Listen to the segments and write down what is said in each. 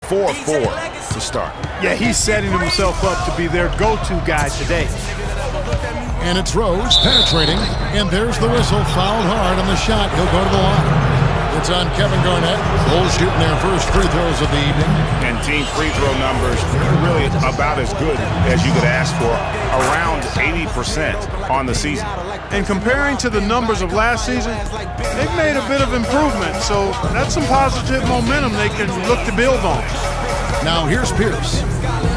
4-4 to start. Yeah, he's setting himself up to be their go-to guy today. And it's Rose penetrating, and there's the whistle. Fouled hard on the shot. He'll go to the line. It's on Kevin Garnett. Bulls shooting their first free throws of the evening. And team free throw numbers really about as good as you could ask for, around 80% on the season. And comparing to the numbers of last season, they've made a bit of improvement, so that's some positive momentum they can look to build on. Now here's Pierce.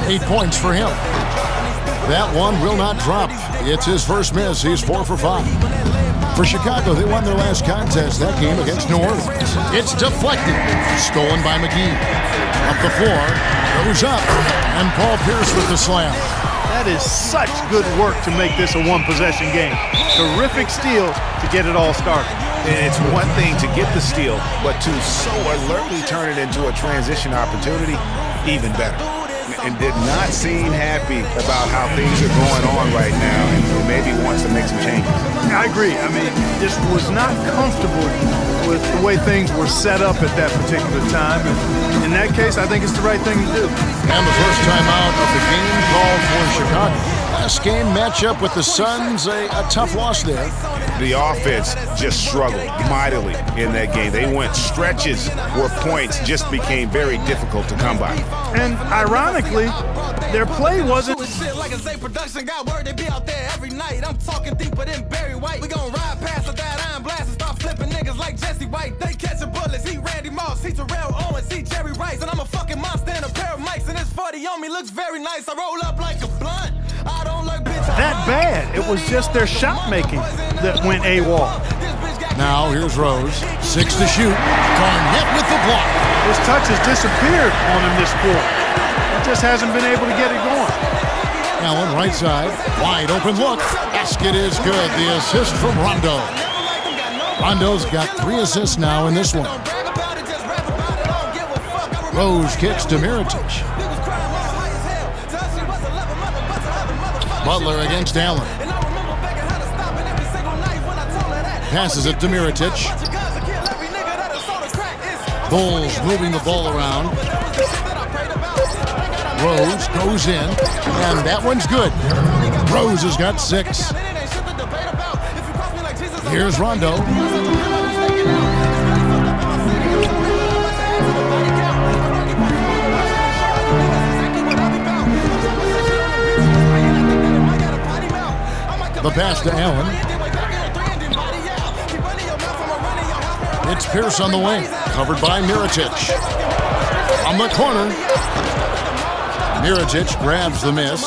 8 points for him. That one will not drop. It's his first miss. He's 4 for 5. For Chicago, they won their last contest, that game against New Orleans. It's deflected. Stolen by McGee. Up the floor. Goes up. And Paul Pierce with the slam. That is such good work to make this a one-possession game. Terrific steal to get it all started. And it's one thing to get the steal, but to so alertly turn it into a transition opportunity, even better. And did not seem happy about how things are going on right now, and maybe wants to make some changes. I agree. I mean, just was not comfortable with the way things were set up at that particular time. And in that case, I think it's the right thing to do. And the first time out of the game called for Chicago. Last game matchup with the Suns, a tough loss there. The offense just struggled mightily in that game. They went stretches where points just became very difficult to come by. And ironically, their play wasn't. Production got word they be out there every night. I'm talking deeper than Barry White. We gon' ride past with that iron blast and start flipping niggas like Jesse White. They catching bullets. He Randy Moss, he Terrell Owens, he Jerry Rice, and I'm a fucking monster in a pair of mics. And this 40 on me looks very nice. I roll up like a blunt. I don't like bitch. That bad. It was just their shot making that went AWOL. Now here's Rose. 6 to shoot. Garnett with the block. His touch has disappeared on him this quarter. He just hasn't been able to get it going. Allen right side. Wide open look. Basket is good. The assist from Rondo. Rondo's got 3 assists now in this one. Rose kicks to Mirotic. Butler against Allen. Passes it to Mirotic. Bulls moving the ball around. Rose goes in, and that one's good. Rose has got 6. Here's Rondo. The pass to Allen. It's Pierce on the wing, covered by Mirotic. On the corner. Mirotic grabs the miss.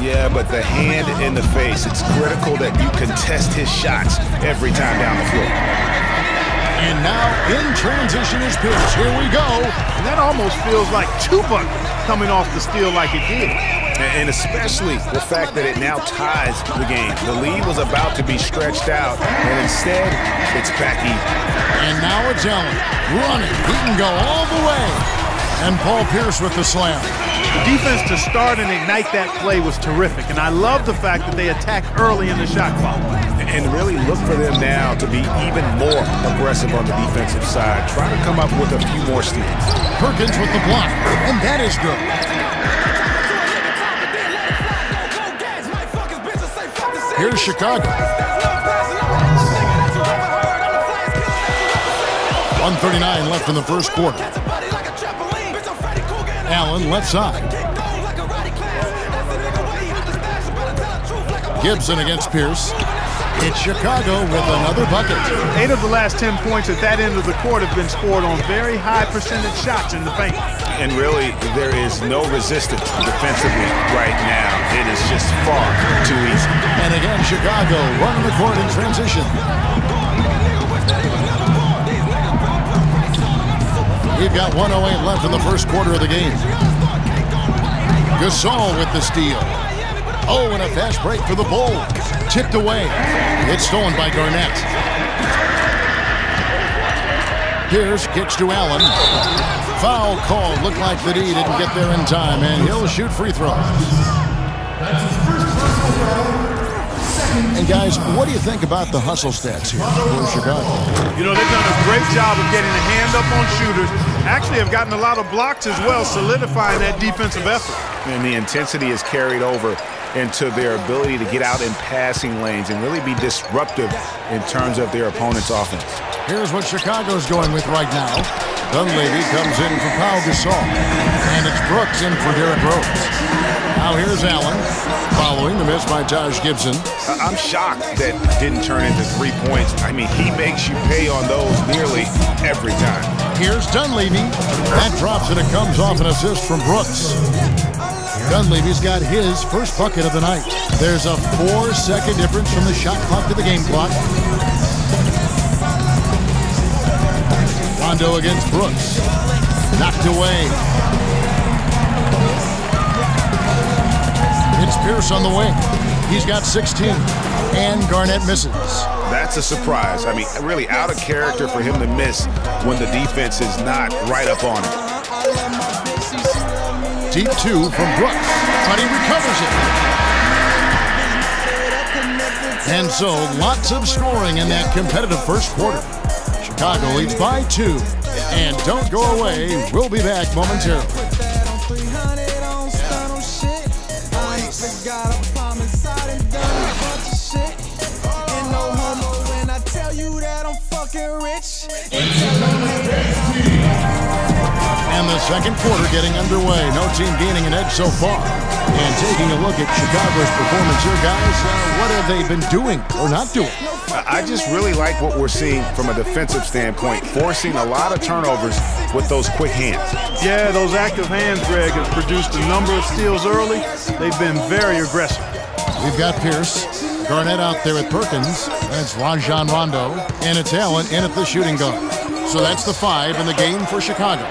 Yeah, but the hand in the face, it's critical that you contest his shots every time down the floor. And now in transition is Pierce. Here we go. And that almost feels like Tupac coming off the steal like it did. And especially the fact that it now ties the game. The lead was about to be stretched out, and instead, it's back even. And now it's Allen running. He can go all the way. And Paul Pierce with the slam. The defense to start and ignite that play was terrific, and I love the fact that they attacked early in the shot clock. And really look for them now to be even more aggressive on the defensive side. Try to come up with a few more steals. Perkins with the block, and that is good. Here's Chicago. 1:39 left in the first quarter. Allen left side. Gibson against Pierce. It's Chicago with another bucket. 8 of the last 10 points at that end of the court have been scored on very high percentage shots in the paint. And really, there is no resistance defensively right now. It is just far too easy. And again, Chicago running the court in transition. We've got 1:08 left in the first quarter of the game. Gasol with the steal. Oh, and a fast break for the Bulls. Tipped away. It's stolen by Garnett. Pierce kicks to Allen. Foul call. Looked like that he didn't get there in time, and he'll shoot free throws. And guys, what do you think about the hustle stats here for Chicago? You know, they've done a great job of getting a hand up on shooters actually have gotten a lot of blocks as well, solidifying that defensive effort. And the intensity is carried over into their ability to get out in passing lanes and really be disruptive in terms of their opponent's offense. Here's what Chicago's going with right now. Dunleavy comes in for Pau Gasol. And it's Brooks in for Derrick Rose. Now here's Allen, following the miss by Taj Gibson. I'm shocked that didn't turn into 3 points. I mean, he makes you pay on those nearly every time. Here's Dunleavy. That drops and it comes off an assist from Brooks. Dunleavy's got his first bucket of the night. There's a 4-second difference from the shot clock to the game clock. Rondo against Brooks. Knocked away. It's Pierce on the wing. He's got 16. And Garnett misses. That's a surprise. I mean, really out of character for him to miss when the defense is not right up on him. Deep 2 from Brooks, but he recovers it. And so, lots of scoring in that competitive first quarter. Chicago leads by 2. And don't go away. We'll be back momentarily. And the second quarter getting underway. No team gaining an edge so far. And taking a look at Chicago's performance here, guys, what have they been doing or not doing? I just really like what we're seeing from a defensive standpoint, forcing a lot of turnovers with those quick hands. Yeah, those active hands, Greg, have produced a number of steals early. They've been very aggressive. We've got Pierce, Garnett out there at Perkins, and it's Rajon Rondo, and it's Allen in at the shooting guard. So that's the 5 in the game for Chicago.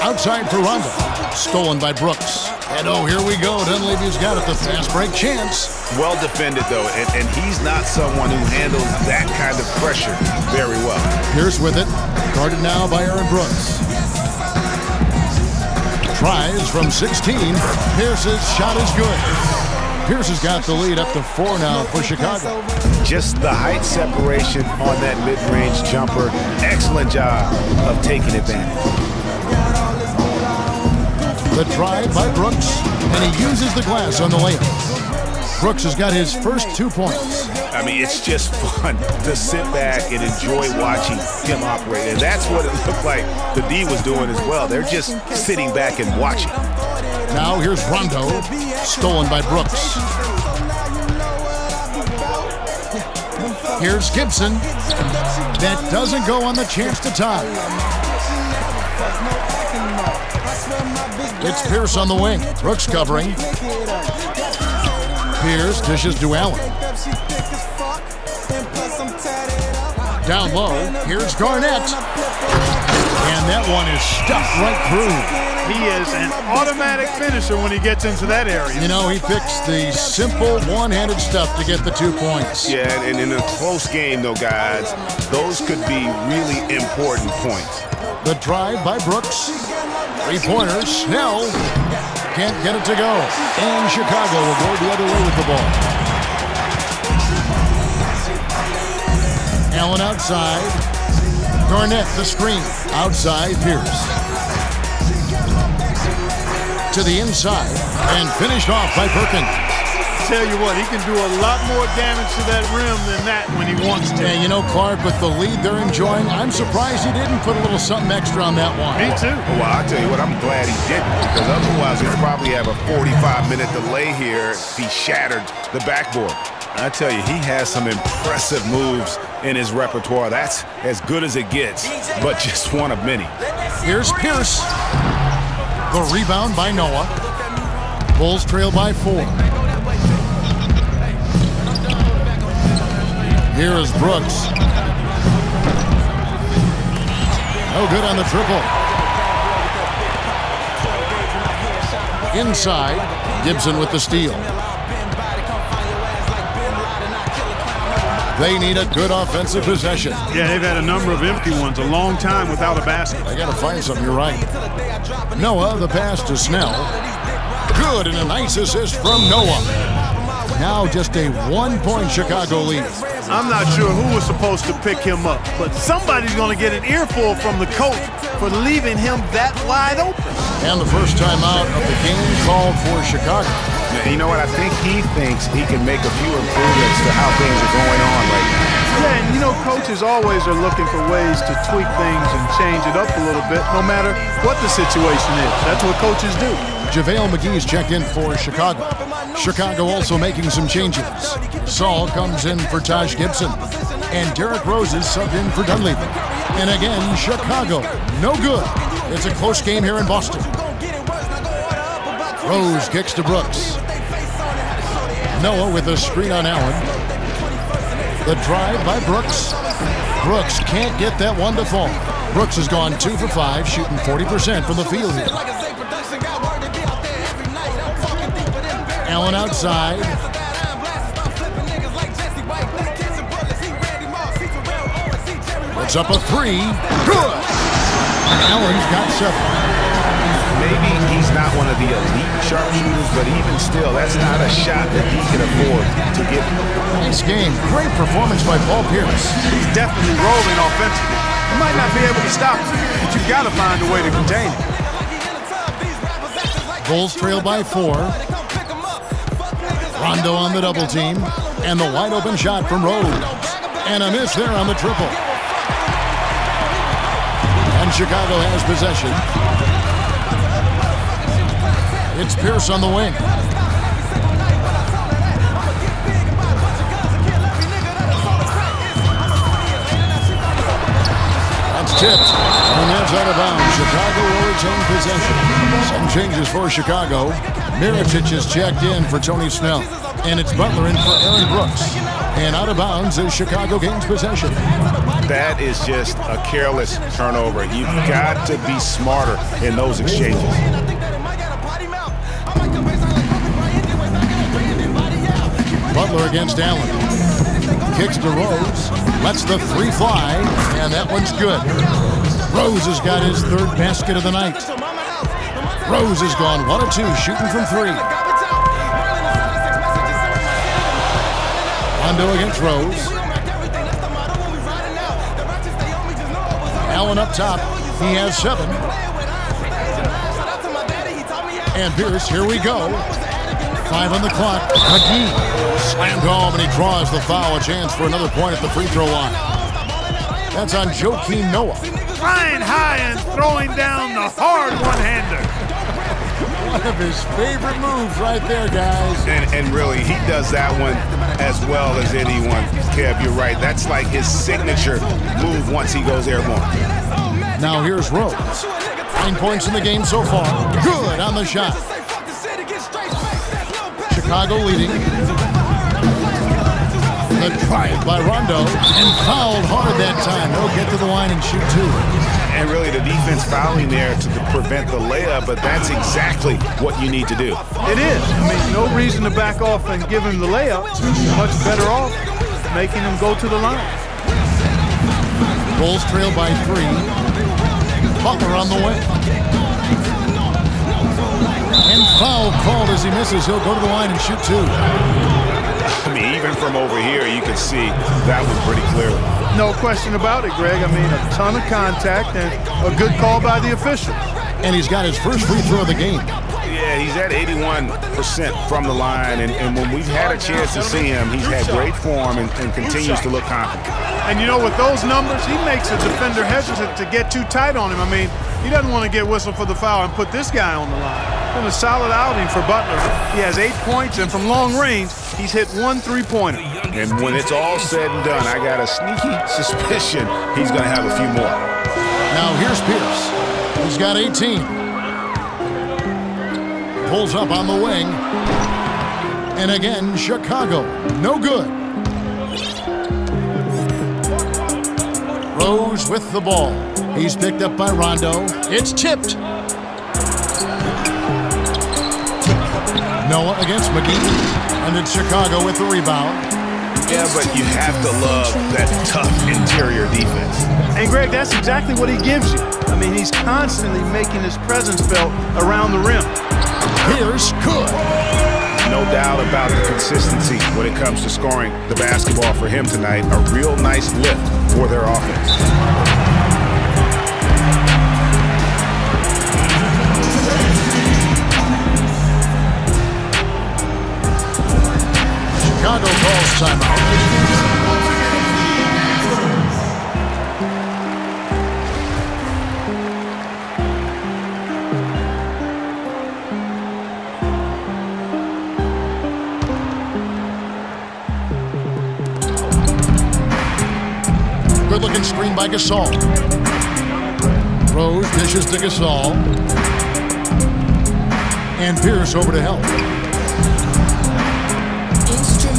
Outside for Rondo, stolen by Brooks. And oh, here we go. Dunleavy's got it, the fast break chance. Well defended, though, and he's not someone who handles that kind of pressure very well. Pierce with it, guarded now by Aaron Brooks. Tries from 16. Pierce's shot is good. Pierce has got the lead up to 4 now for Chicago. Just the height separation on that mid-range jumper. Excellent job of taking advantage. The drive by Brooks, and he uses the glass on the layup. Brooks has got his first 2 points. I mean, it's just fun to sit back and enjoy watching him operate. And that's what it looked like the D was doing as well. They're just sitting back and watching. Now here's Rondo, stolen by Brooks. Here's Gibson. That doesn't go on the chance to tie. It's Pierce on the wing. Brooks covering. Pierce dishes to Allen. Down low, here's Garnett. And that one is stuffed right through. He is an automatic finisher when he gets into that area. You know, he picks the simple one-handed stuff to get the 2 points. Yeah, and in a close game, though, guys, those could be really important points. The drive by Brooks. 3-pointer, Snell. Can't get it to go. And Chicago will go the other way with the ball. Allen outside. Garnett, the screen. Outside, Pierce. To the inside. And finished off by Perkins. Tell you what, he can do a lot more damage to that rim than that when he wants to. And you know, Clark, with the lead they're enjoying, I'm surprised he didn't put a little something extra on that one. Me too. Well, I'll tell you what, I'm glad he didn't, because otherwise he'd probably have a 45-minute delay here if he shattered the backboard. I tell you, he has some impressive moves in his repertoire. That's as good as it gets, but just one of many. Here's Pierce. The rebound by Noah. Bulls trail by 4. Here is Brooks. No good on the triple. Inside, Gibson with the steal. They need a good offensive possession. Yeah, they've had a number of empty ones, a long time without a basket. They got to find something, you're right. Noah, the pass to Snell. Good, and a nice assist from Noah. Now just a 1-point Chicago lead. I'm not sure who was supposed to pick him up, but somebody's going to get an earful from the coach for leaving him that wide open. And the first time out of the game called for Chicago. You know what? I think he thinks he can make a few improvements to how things are going on right now. Yeah, and you know, coaches always are looking for ways to tweak things and change it up a little bit, no matter what the situation is. That's what coaches do. JaVale McGee's checked in for Chicago. Chicago also making some changes. Saul comes in for Taj Gibson. And Derrick Rose is subbed in for Dunleavy. And again, Chicago, no good. It's a close game here in Boston. Rose kicks to Brooks. Noah with a screen on Allen. The drive by Brooks. Brooks can't get that one to fall. Brooks has gone 2 for 5, shooting 40% from the field here. Allen outside. Puts up a 3. Good! Allen's got 7. Maybe he's not one of the elite sharpshooters, but even still, that's not a shot that he can afford to give. Nice game. Great performance by Paul Pierce. He's definitely rolling offensively. You might not be able to stop him, but you've got to find a way to contain him. Bulls trail by 4. Rondo on the double team. And the wide open shot from Rose. And a miss there on the triple. And Chicago has possession. It's Pierce on the wing. That's tipped. And that's out of bounds. Chicago will retain possession. Some changes for Chicago. Mirotic is checked in for Tony Snell. And it's Butler in for Aaron Brooks. And out of bounds as Chicago gains possession. That is just a careless turnover. You've got to be smarter in those exchanges. Butler against Allen. Kicks to Rose. Lets the 3 fly. And that one's good. Rose has got his 3rd basket of the night. Rose has gone 1 of 2, shooting from 3. Rondo against Rose. Allen up top. He has 7. And Pierce, here we go. 5 on the clock. McGee slammed home, and he draws the foul. A chance for another point at the free throw line. That's on Joakim Noah. Flying high and throwing down the hard one-hander. One of his favorite moves right there, guys. And really, he does that one as well as anyone. Kev, you're right. That's like his signature move once he goes airborne. Now here's Rose. 9 points in the game so far. Good on the shot. Chicago leading. The drive by Rondo, and fouled hard that time. They'll get to the line and shoot 2. And really the defense fouling there to prevent the layup, but that's exactly what you need to do. It is. I mean, no reason to back off and give him the layup. Much better off making him go to the line. Bulls trail by 3. Butler on the way. And foul called as he misses. He'll go to the line and shoot 2. I mean, even from over here, you can see that was pretty clearly. No question about it, Greg. I mean, a ton of contact and a good call by the officials. And he's got his first free throw of the game. Yeah, he's at 81% from the line, and when we've had a chance to see him, he's had great form and continues to look confident. And you know, with those numbers, he makes a defender hesitant to get too tight on him. I mean, he doesn't want to get whistled for the foul and put this guy on the line. Been a solid outing for Butler. He has 8 points, and from long range, he's hit 1 3-pointer. And when it's all said and done, I got a sneaky suspicion he's going to have a few more. Now here's Pierce. He's got 18. Pulls up on the wing. And again, Chicago. No good. Rose with the ball. He's picked up by Rondo. It's tipped. Noah against McGee. And it's Chicago with the rebound. Yeah, but you have to love that tough interior defense. And Greg, that's exactly what he gives you. I mean, he's constantly making his presence felt around the rim. Here's good. No doubt about the consistency when it comes to scoring the basketball for him tonight. A real nice lift for their offense. Chicago calls timeout. Good-looking screen by Gasol. Rose dishes to Gasol. And Pierce over to help.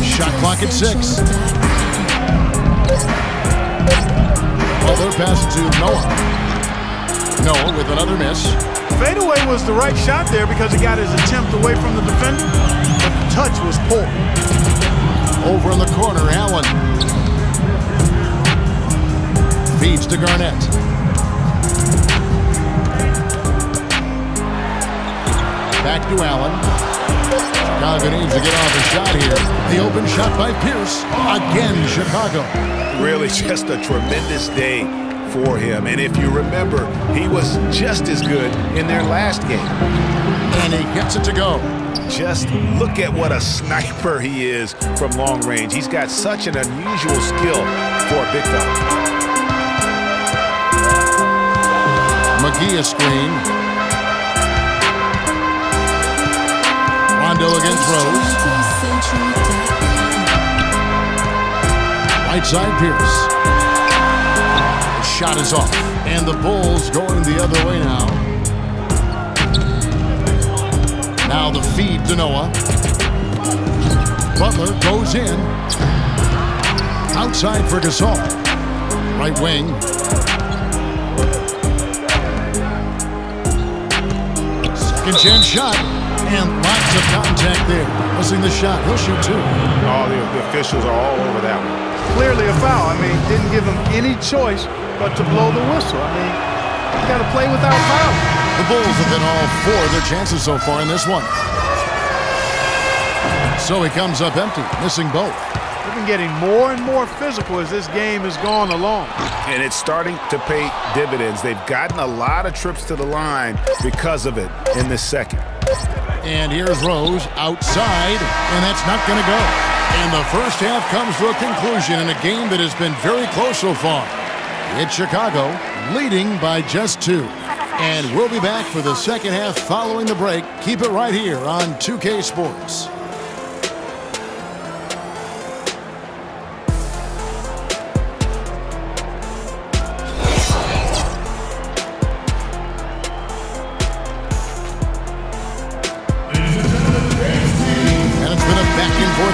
Shot clock at 6. Butler passes to Noah. Noah with another miss. Fadeaway was the right shot there because he got his attempt away from the defender, but the touch was poor. Over in the corner, Allen. Feeds to Garnett. Back to Allen. Chicago needs to get off a shot here. The open shot by Pierce. Again, Chicago. Really just a tremendous day for him. And if you remember, he was just as good in their last game. And he gets it to go. Just look at what a sniper he is from long range. He's got such an unusual skill for a big fella. McGee a screen. Rondo against Rose. Right side Pierce. The shot is off. And the Bulls going the other way now. Now the feed to Noah. Butler goes in. Outside for Gasol. Right wing. Second chance shot, and lots of contact there. Missing the shot. He'll shoot 2. Oh, the officials are all over that one. Clearly a foul. I mean, didn't give him any choice but to blow the whistle. I mean, you got to play without foul. The Bulls have been all 4 of their chances so far in this one. So he comes up empty, missing both. They've been getting more and more physical as this game has gone along. And it's starting to pay dividends. They've gotten a lot of trips to the line because of it in this second. And here's Rose outside, and that's not going to go. And the first half comes to a conclusion in a game that has been very close so far. It's Chicago leading by just 2. And we'll be back for the second half following the break. Keep it right here on 2K Sports.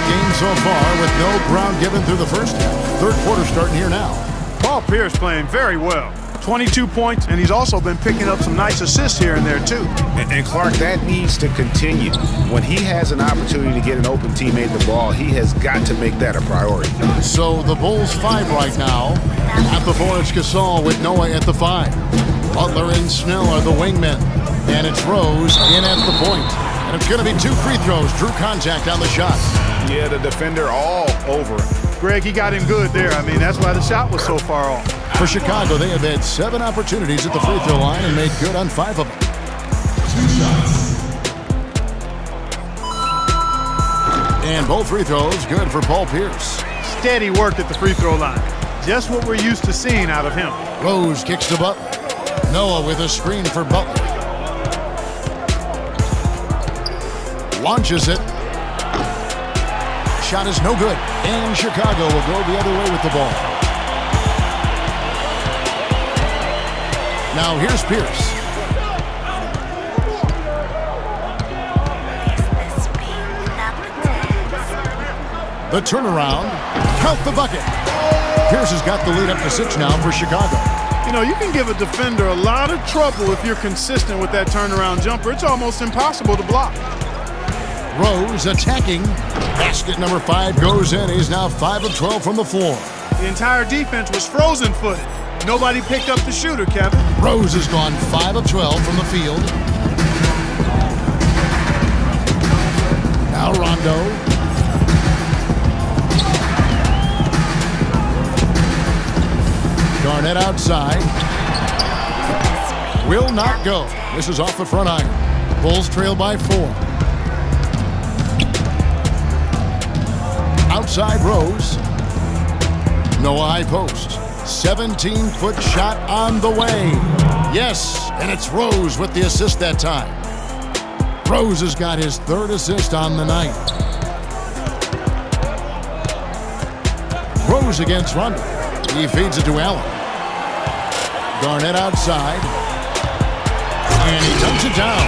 Game so far with no ground given through the first half. Third quarter starting here now. Paul Pierce playing very well. 22 points, and he's also been picking up some nice assists here and there, too. And Clark, that needs to continue. When he has an opportunity to get an open teammate the ball, he has got to make that a priority. So the Bulls 5 right now. At the 4, it's Gasol with Noah at the 5. Butler and Snell are the wingmen. And it's Rose in at the point. And it's going to be 2 free throws. Drew contact on the shot. Yeah, the defender all over him. Greg, he got him good there. I mean, that's why the shot was so far off. For Chicago, they have had 7 opportunities at the free throw line and made good on 5 of them. 2 shots. And both free throws good for Paul Pierce. Steady work at the free throw line. Just what we're used to seeing out of him. Rose kicks to Butler. Noah with a screen for Butler. Launches it. Shot is no good. And Chicago will go the other way with the ball. Now here's Pierce. The turnaround. Count the bucket. Pierce has got the lead up to 6 now for Chicago. You know, you can give a defender a lot of trouble if you're consistent with that turnaround jumper. It's almost impossible to block. Rose attacking. Basket number 5 goes in. He's now 5 of 12 from the floor. The entire defense was frozen-footed. Nobody picked up the shooter, Kevin. Rose has gone 5 of 12 from the field. Now Rondo. Rondo. Garnett outside. Will not go. This is off the front iron. Bulls trail by 4. Outside Rose. Noah high post. 17-foot shot on the way. Yes, and it's Rose with the assist that time. Rose has got his 3rd assist on the night. Rose against Rondo. He feeds it to Allen. Garnett outside. And he dumps it down.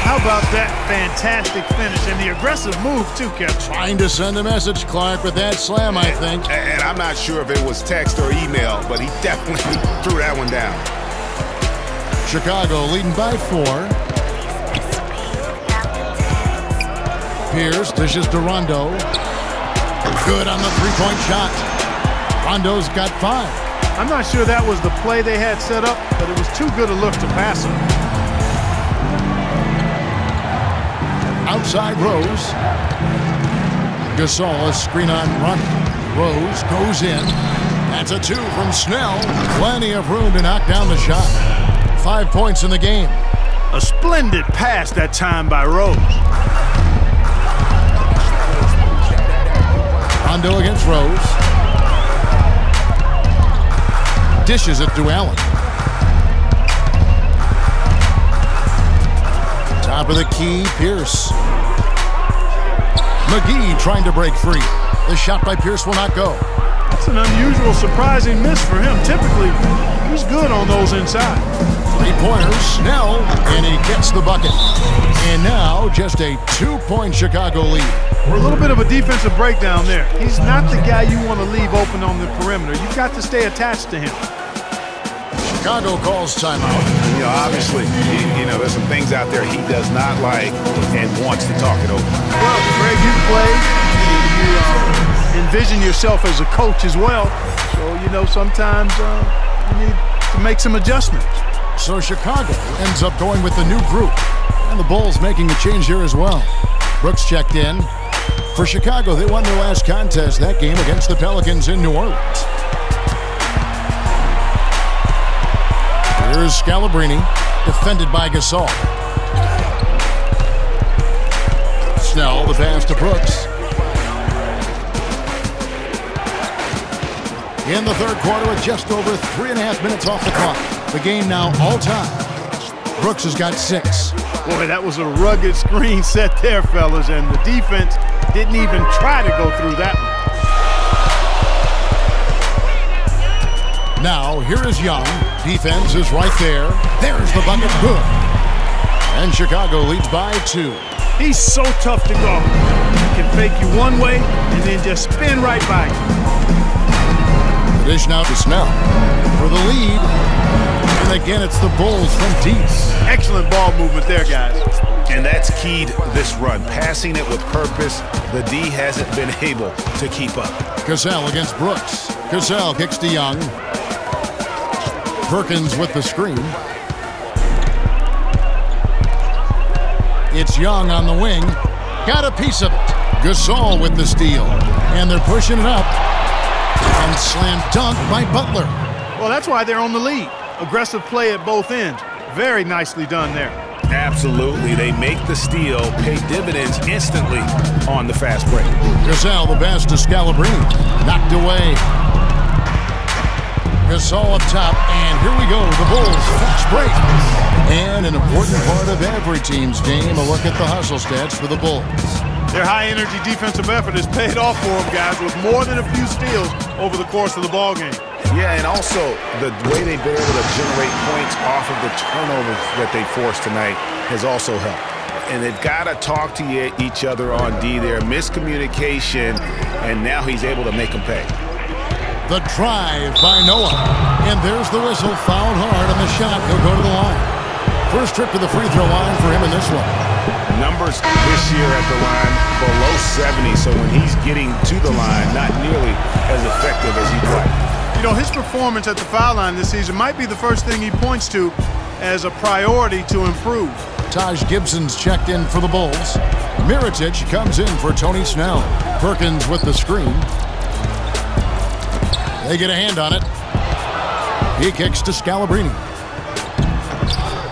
How about that fantastic finish and the aggressive move, too, Kevin? Trying to send a message, Clark, with that slam, I think. And I'm not sure if it was text or email, but he definitely threw that one down. Chicago leading by 4. Pierce dishes to Rondo. Good on the three-point shot. Rondo's got 5. I'm not sure that was the play they had set up, but it was too good a look to pass him. Outside Rose. Gasol, a screen on Rondo. Rose goes in. That's a 2 from Snell. Plenty of room to knock down the shot. 5 points in the game. A splendid pass that time by Rose. Rondo against Rose. Dishes it to Allen. Top of the key, Pierce. McGee trying to break free. The shot by Pierce will not go. That's an unusual, surprising miss for him. Typically, he's good on those inside. 3-pointers, Snell, and he gets the bucket. And now just a 2-point Chicago lead. A little bit of a defensive breakdown there. He's not the guy you want to leave open on the perimeter. You've got to stay attached to him. Chicago calls timeout. You know, obviously, there's some things out there he does not like and wants to talk it over. Well, Greg, you play. You envision yourself as a coach as well. So, sometimes you need to make some adjustments. So Chicago ends up going with the new group. And the Bulls making a change here as well. Brooks checked in. For Chicago, they won their last contest that game against the Pelicans in New Orleans. Here's Scalabrine, defended by Gasol. Snell, the pass to Brooks. In the 3rd quarter with just over 3.5 minutes off the clock. The game now all time. Brooks has got 6. Boy, that was a rugged screen set there, fellas, and the defense didn't even try to go through that one. Now, here is Young. Defense is right there. There's the bucket. Good. And Chicago leads by 2. He's so tough to guard. He can fake you one way and then just spin right by you. The dish now to Snell for the lead. And again, it's the Bulls from deep. Excellent ball movement there, guys. And that's keyed this run. Passing it with purpose. The D hasn't been able to keep up. Cassell against Brooks. Cassell kicks to Young. Perkins with the screen. It's Young on the wing. Got a piece of it. Gasol with the steal. And they're pushing it up. And slam dunk by Butler. Well, that's why they're on the lead. Aggressive play at both ends. Very nicely done there. Absolutely. They make the steal, pay dividends instantly on the fast break. Gasol, the pass to Scalabrine. Knocked away. Gasol up top, and here we go, the Bulls fast break. And an important part of every team's game, a look at the hustle stats for the Bulls. Their high-energy defensive effort has paid off for them, guys, with more than a few steals over the course of the ballgame. Yeah, and also the way they've been able to generate points off of the turnovers that they forced tonight has also helped. And they've got to talk to each other on D there. Miscommunication, and now he's able to make them pay. The drive by Noah. And there's the whistle, fouled hard on the shot. He'll go to the line. First trip to the free throw line for him in this one. Numbers this year at the line below 70, so when he's getting to the line, not nearly as effective as he'd like. You know, his performance at the foul line this season might be the first thing he points to as a priority to improve. Taj Gibson's checked in for the Bulls. Mirotic comes in for Tony Snell. Perkins with the screen. They get a hand on it. He kicks to Scalabrine.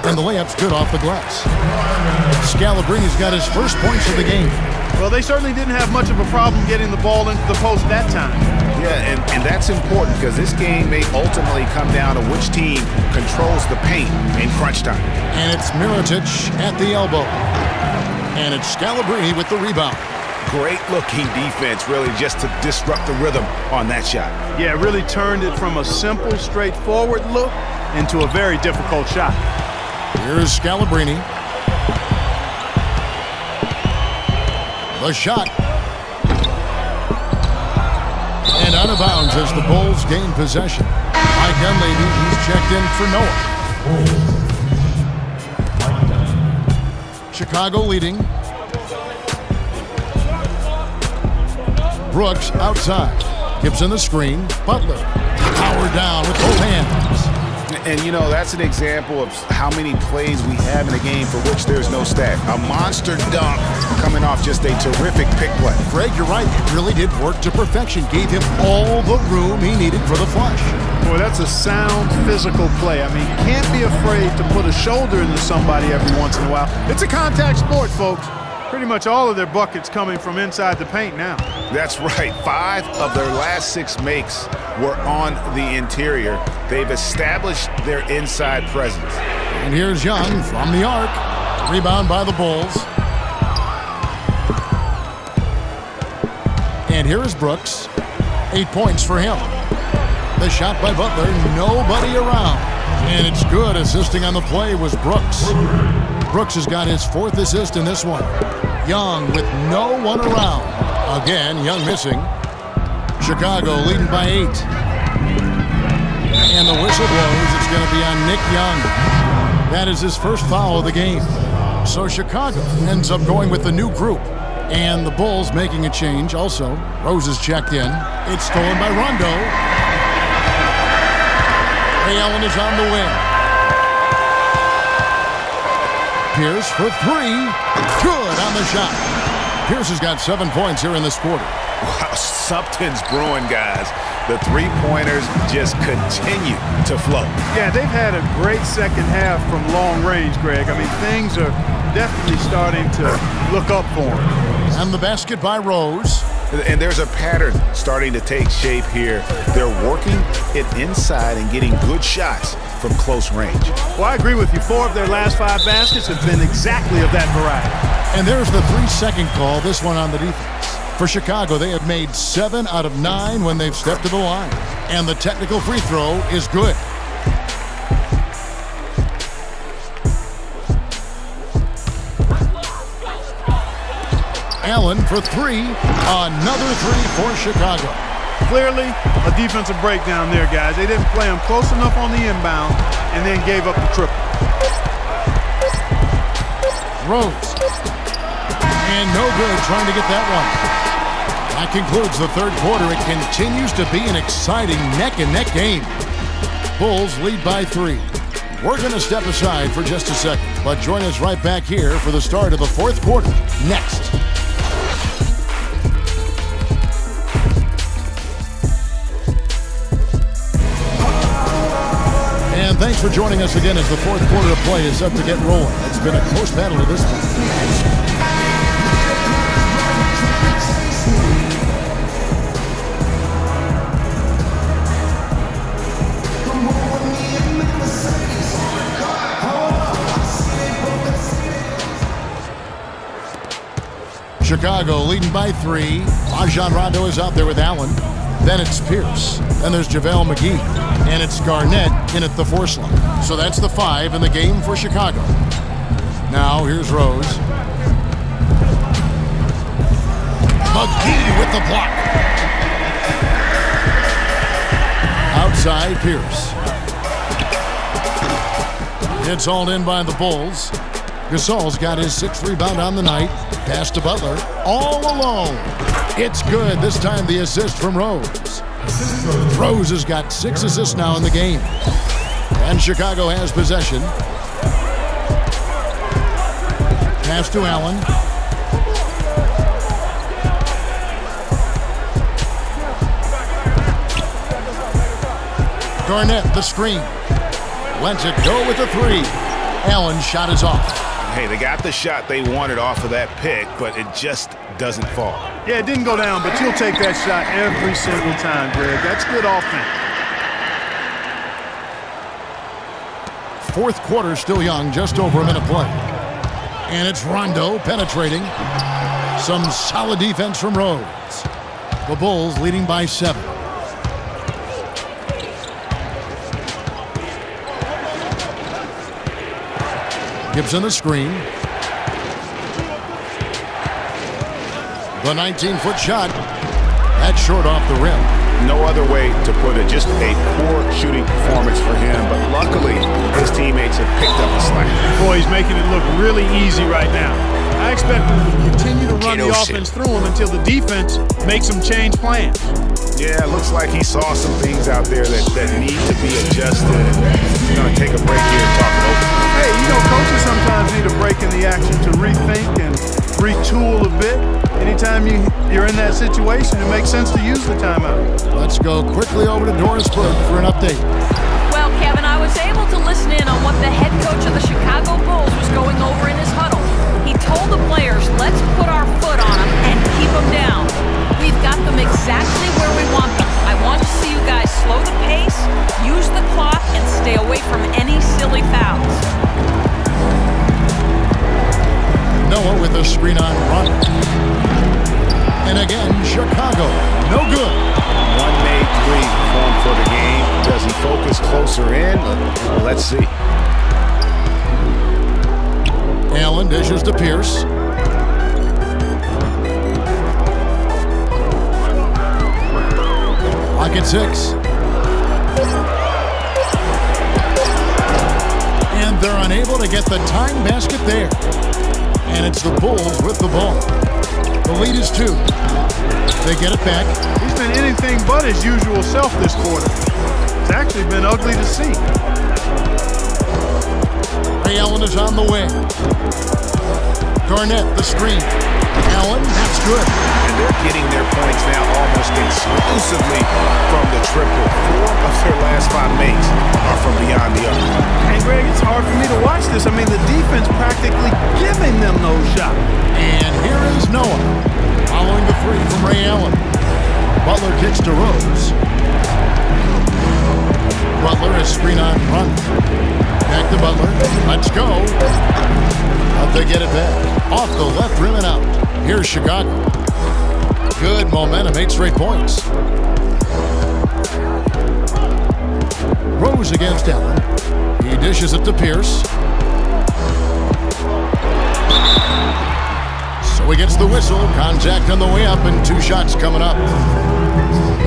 And the layup's good off the glass. Scalabrine's got his first points of the game. Well, they certainly didn't have much of a problem getting the ball into the post that time. Yeah, and that's important because this game may ultimately come down to which team controls the paint in crunch time. And it's Mirotic at the elbow. And it's Scalabrine with the rebound. Great looking defense, really, just to disrupt the rhythm on that shot. Yeah, really turned it from a simple, straightforward look into a very difficult shot. Here's Scalabrine. The shot. And out of bounds as the Bulls gain possession. Mike Dunleavy, he's checked in for Noah. Chicago leading. Brooks outside. Gibson the screen. Butler powered down with both hands. And, you know, that's an example of how many plays we have in a game for which there's no stat. A monster dunk coming off just a terrific pick play. Greg, you're right. It really did work to perfection. Gave him all the room he needed for the flush. Boy, that's a sound physical play. I mean, you can't be afraid to put a shoulder into somebody every once in a while. It's a contact sport, folks. Pretty much all of their buckets coming from inside the paint now. That's right. 5 of their last 6 makes were on the interior. They've established their inside presence. And here's Young from the arc. Rebound by the Bulls. And here is Brooks. 8 points for him. The shot by Butler. Nobody around. And it's good. Assisting on the play was Brooks. Brooks has got his 4th assist in this one. Young with no one around. Again, Young missing. Chicago leading by 8. And the whistle blows. It's going to be on Nick Young. That is his first foul of the game. So Chicago ends up going with the new group. And the Bulls making a change also. Rose is checked in. It's stolen by Rondo. Ray Allen is on the wing. Pierce for 3. Good on the shot. Pierce has got 7 points here in this quarter. Wow, something's brewing, guys. The three-pointers just continue to flow. Yeah, they've had a great second half from long range, Greg. I mean, things are definitely starting to look up for them. And the basket by Rose. And there's a pattern starting to take shape here. They're working it inside and getting good shots from close range. Well, I agree with you. 4 of their last 5 baskets have been exactly of that variety. And there's the 3-second call, this one on the defense. For Chicago, they have made 7 out of 9 when they've stepped to the line. And the technical free throw is good. Allen for 3. Another 3 for Chicago. Clearly, a defensive breakdown there, guys. They didn't play them close enough on the inbound and then gave up the triple. Rose. And no good trying to get that one. That concludes the third quarter. It continues to be an exciting neck-and-neck game. Bulls lead by 3. We're going to step aside for just a second, but join us right back here for the start of the fourth quarter next. And thanks for joining us again as the fourth quarter of play is up to get rolling. It's been a close battle to this point. Chicago leading by 3. Rajon Rondo is out there with Allen. Then it's Pierce. Then there's JaVale McGee. And it's Garnett in at the 4 slot. So that's the 5 in the game for Chicago. Now here's Rose. McGee with the block. Outside Pierce. It's hauled in by the Bulls. Gasol's got his 6th rebound on the night. Pass to Butler. All alone. It's good. This time the assist from Rose. Rose has got 6 assists now in the game. And Chicago has possession. Pass to Allen. Garnett, the screen. Lets it go with the three. Allen's shot is off. Hey, they got the shot they wanted off of that pick, but it just doesn't fall. Yeah, it didn't go down, but you'll take that shot every single time, Greg. That's good offense. Fourth quarter still young, just over a minute play. And it's Rondo penetrating. Some solid defense from Rhodes. The Bulls leading by 7. Gibson the screen. The 19-foot shot. That's short off the rim. No other way to put it. Just a poor shooting performance for him. But luckily, his teammates have picked up the slack. Boy, he's making it look really easy right now. I expect him to continue to run the offense through him until the defense makes him change plans. Yeah, it looks like he saw some things out there that need to be adjusted. He's going to take a break here and talk it over. Hey, you know, coaches sometimes need a break in the action to rethink and retool a bit. Anytime you're in that situation, it makes sense to use the timeout. Let's go quickly over to Doris Burke for an update. Well, Kevin, I was able to listen in on what the head coach of the Chicago Bulls was going over in his huddle. He told the players, let's put our foot on them and keep them down. We've got them exactly where we want them. I want to see you guys slow the pace, use the clock, and stay away from any silly fouls. Noah with a screen on run. And again, Chicago, no good. One made three formed for the game. Does he focus closer in? Let's see. Allen dishes to Pierce. Clock at 6. And they're unable to get the time basket there. And it's the Bulls with the ball. The lead is 2. They get it back. He's been anything but his usual self this quarter. It's actually been ugly to see. Ray Allen is on the way. Garnett, the screen. Allen, that's good. And they're getting their points now almost exclusively from the triple. 4 of their last 5 makes are from beyond the arc. And Greg, it's hard for me to watch this. I mean, the defense practically giving them those shots. And here is Noah, following the 3 from Ray Allen. Butler kicks to Rose. Butler is screen on run. Back to Butler. Let's go. But they get it back. Off the left rim and out. Here's Chicago. Good momentum, 8 straight points. Rose against Allen. He dishes it to Pierce. So he gets the whistle. Contact on the way up and 2 shots coming up.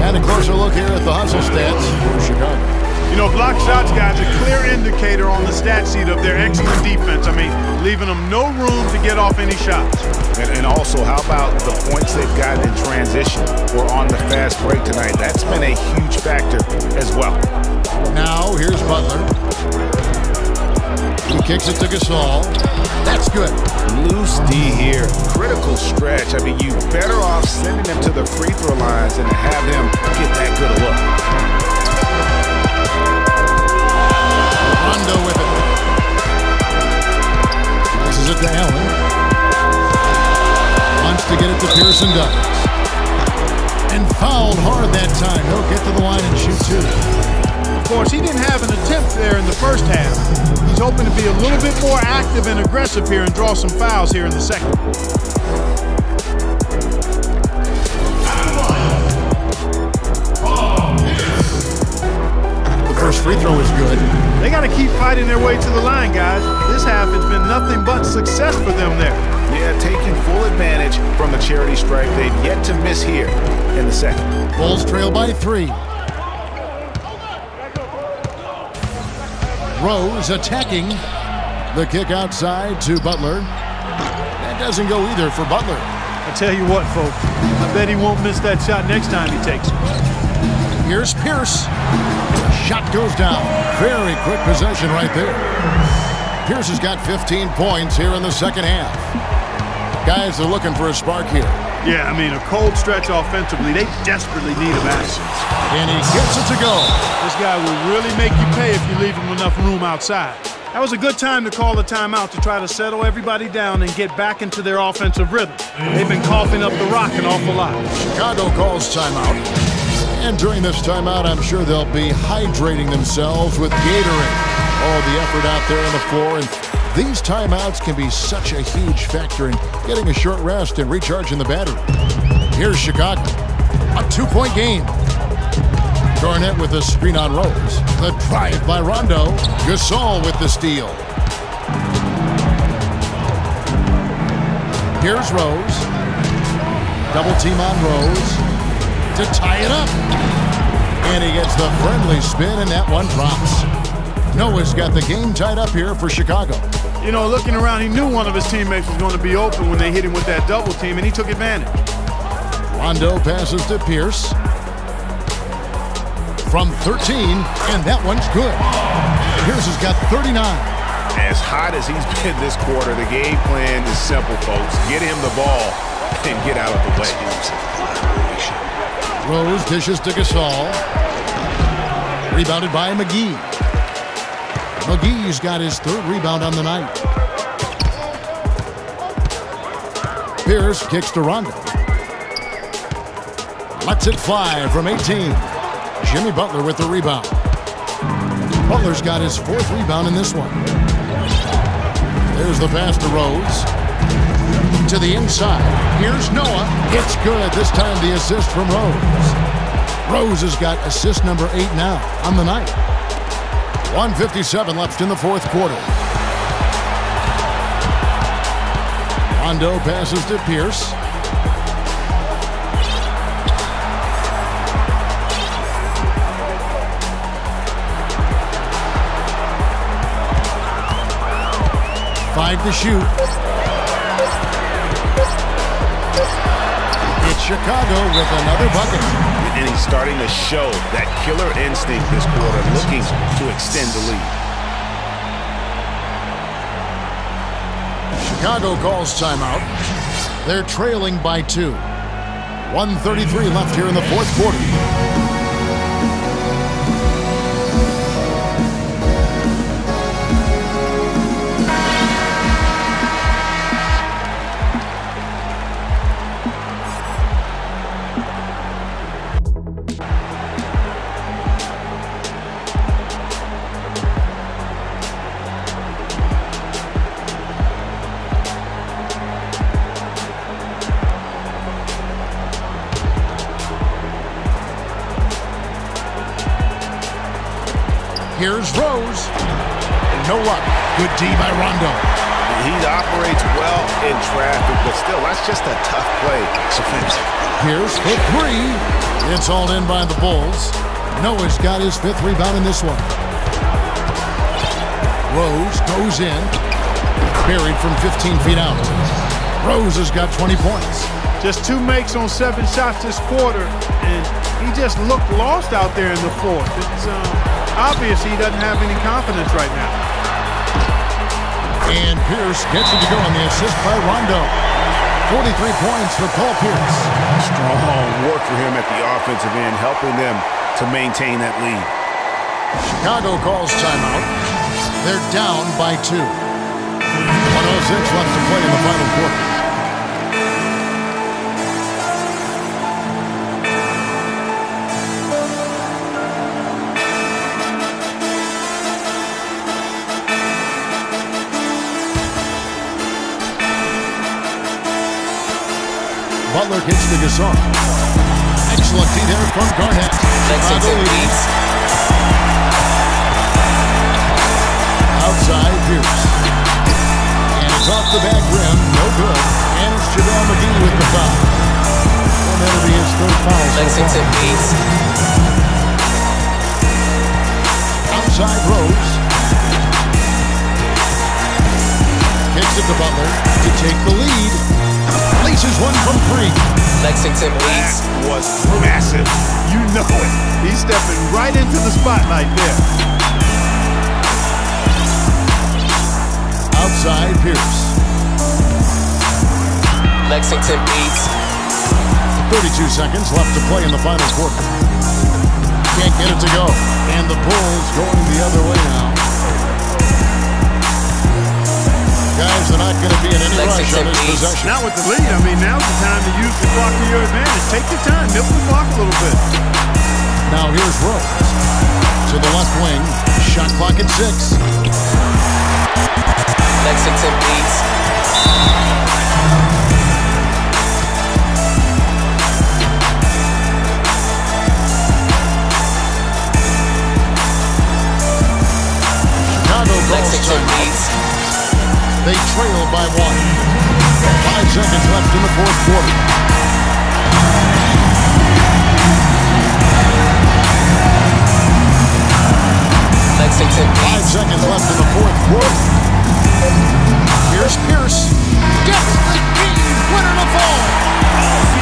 And a closer look here at the hustle stats for Chicago. You know, block shots, guys, a clear indicator on the stat sheet of their excellent defense. I mean, leaving them no room to get off any shots. And also, how about the points they've gotten in transition or on the fast break tonight? That's been a huge factor as well. Now, here's Butler. He kicks it to Gasol. That's good. Loose D here. Critical stretch. I mean, you're better off sending them to the free throw lines than to have them get that good a look. Rondo with it. Passes it to Allen. Wants to get it to Pearson, does. And fouled hard that time. He'll get to the line and shoot 2. Of course, he didn't have an attempt there in the first half. He's hoping to be a little bit more active and aggressive here and draw some fouls here in the second. The first free throw is good. They got to keep fighting their way to the line, guys. This half has been nothing but success for them there. Yeah, taking full advantage from the charity stripe. They've yet to miss here in the second. Bulls trail by 3. Rose attacking. The kick outside to Butler. That doesn't go either for Butler. I tell you what, folks, I bet he won't miss that shot next time he takes it. Here's Pierce. Shot goes down. Very quick possession right there. Pierce has got 15 points here in the second half. Guys are looking for a spark here. Yeah, I mean, a cold stretch offensively. They desperately need him at. And he gets it to go. This guy will really make you pay if you leave him enough room outside. That was a good time to call the timeout to try to settle everybody down and get back into their offensive rhythm. They've been coughing up the rock an awful lot. Chicago calls timeout. And during this timeout, I'm sure they'll be hydrating themselves with Gatorade. All the effort out there on the floor. And these timeouts can be such a huge factor in getting a short rest and recharging the battery. Here's Chicago. A 2-point game. Garnett with a screen on Rose. The drive by Rondo. Gasol with the steal. Here's Rose. Double team on Rose to tie it up. And he gets the friendly spin, and that one drops. Noah's got the game tied up here for Chicago. You know, looking around, he knew one of his teammates was going to be open when they hit him with that double team, and he took advantage. Rondo passes to Pierce. From 13, and that one's good. Pierce has got 39. As hot as he's been this quarter, the game plan is simple, folks. Get him the ball and get out of the way. Rose dishes to Gasol. Rebounded by McGee. McGee's got his third rebound on the night. Pierce kicks to Rondo. Lets it fly from 18. Jimmy Butler with the rebound. Butler's got his fourth rebound in this one. There's the pass to Rose. To the inside. Here's Noah. It's good. This time the assist from Rose. Rose has got assist number 8 now on the night. 1:57 left in the fourth quarter. Rondo passes to Pierce. Five to shoot. It's Chicago with another bucket. And he's starting to show that killer instinct this quarter, looking to extend the lead. Chicago calls timeout. They're trailing by 2. 1:33 left here in the fourth quarter. Here's Rose. No luck. Good D by Rondo. He operates well in traffic, but still, that's just a tough play to finish. Here's for 3. It's all in by the Bulls. Noah's got his 5th rebound in this one. Rose goes in. Buried from 15 feet out. Rose has got 20 points. Just 2 makes on 7 shots this quarter, and he just looked lost out there in the fourth. It's obvious he doesn't have any confidence right now. And Pierce gets it to go on the assist by Rondo. 43 points for Paul Pierce. Strong work for him at the offensive end, helping them to maintain that lead. Chicago calls timeout. They're down by 2. 1:06 left to play in the final quarter. Butler gets to Gasol. Excellent D there from Garnett. Outside Pierce. And it's off the back rim. No good. And it's JaVale McGee with the foul. And that'll be his 3rd foul so far. Outside Rose. Kicks it to Butler to take the lead. Laces one from 3. Lexington Beats. That was massive. You know it. He's stepping right into the spotlight there. inside Pierce. Lexington beats. 32 seconds left to play in the final quarter. Can't get it to go. And the Bulls going the other way now. Guys are not going to be in any rush on this possession. Not with the lead. I mean, now's the time to use the clock to your advantage. Take your time. Milk the clock a little bit. Now here's Rose. To the left wing. Shot clock at 6. Lexington beats. Lexington beats. They trail by 1. 5 seconds left in the fourth quarter. Lexington beats. 5 seconds left in the fourth quarter. Here's Pierce. Gets the game winner to fall.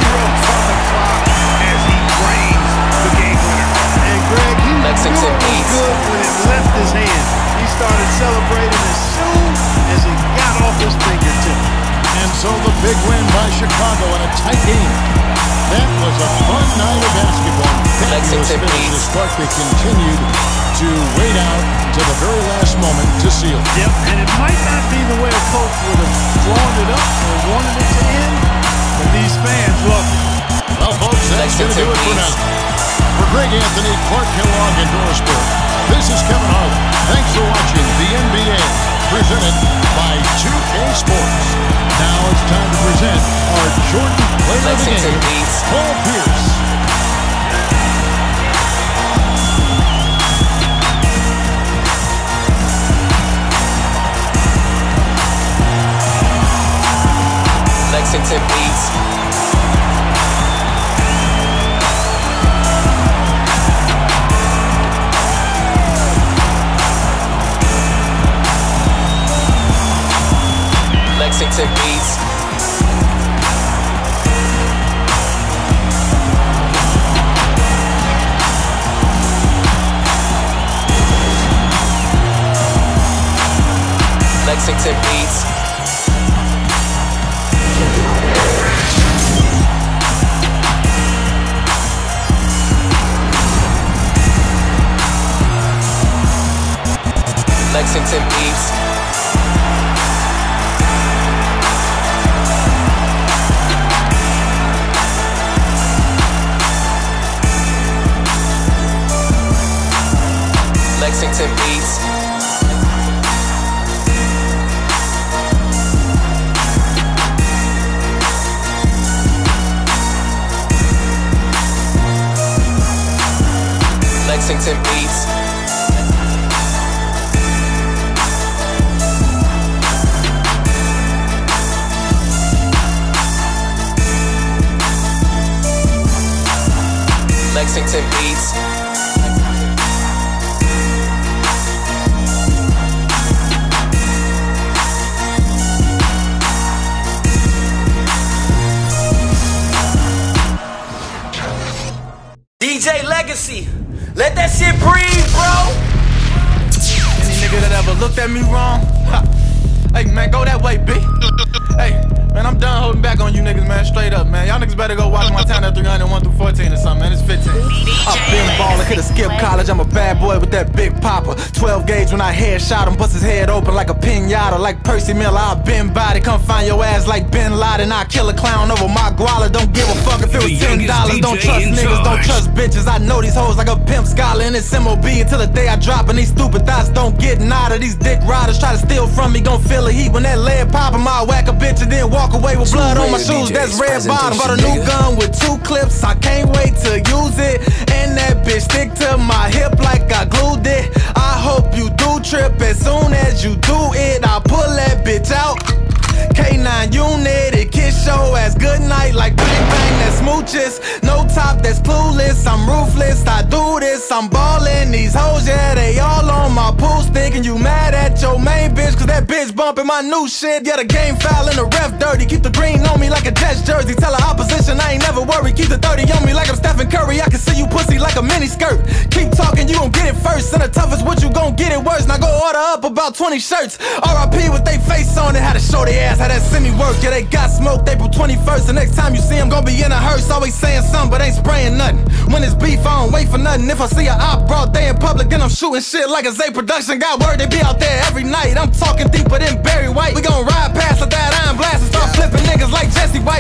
0 from the clock as he drains the game winner. And Greg, he knew Lexington it was beats. good when it left his hand. He started celebrating as soon as it got off his fingertip. And so the big win by Chicago in a tight game. That was a fun night of basketball. Lexington beats. But they continued to wait out to the very last moment to seal. Yep, and it might not be the way a coach would have drawn it up or wanted it to end, but these fans love it. Well, folks, that's going to do it for now. For Greg Anthony, Clark Kellogg, and Doris Burke, this is Kevin Harlan. Thanks for watching the NBA, presented by 2K Sports. Now it's time to present our Jordan Player of the Game, Paul Pierce. Lexington beats. Lexington beats. Lexington beats. Lexington beats. Lexington beats. Lexington beats. Lexington beats. DJ Legacy, let that shit breathe, bro. Any nigga that ever looked at me wrong, ha. Hey man, go that way, B. Hey, man, I'm done holding back on you niggas, man. Straight up, man. Y'all niggas better go watch Montana 300 1 through 14 or something, man. It's 15. I've been ballin', could've skipped college. I'm a bad boy with that big popper. 12 gauge when I headshot him, bust his head open like a pinata. Like Percy Miller, I've been body. Come find your ass like Bin Laden. I kill a clown over my guala. Don't give a fuck if it was $10. Don't trust niggas, don't trust bitches. I know these hoes like a pimp scholar. And it's MOB until the day I drop. And these stupid thoughts don't get nada. These dick riders try to steal from me, gon' feel the heat when that lead pop 'em. I whack a bitch and then walk away with blood on my shoes. That's red bottom. Bought a new gun with 2 clips. I can't wait to use it. And that bitch stick to my hip like I glued it. I hope you do trip. As soon as you do it, I pull that bitch out. K9 unit, it kiss your ass good night like bang bang, that smooches. No top, that clueless, clueless, I'm ruthless, I do this, I'm ballin'. These hoes, yeah, they all on my pool stick. And you mad at your main bitch, cause that bitch bumpin' my new shit. Yeah, the game foul and the ref dirty. Keep the green on me like a Jets jersey. Tell the opposition I ain't never worried. Keep the 30 on me like I'm Stephen Curry. I can see you pussy like a mini skirt. Keep talking, you gon' get it first. And the toughest what you gon' get it worse. Now go order up about 20 shirts. R.I.P. with they face on it. Had to show they ass, had that semi work. Yeah, they got smoked April 21st. The next time you see them, gon' be in a hearse. Always saying something, but ain't spraying nothing. When it's beef, I don't wait for nothing. If I see a op broad day in public, then I'm shooting shit like a Zay production. Got word they be out there every night. I'm talking deeper than Barry White. We gon' ride past like that iron blast and start flipping niggas like Jesse White.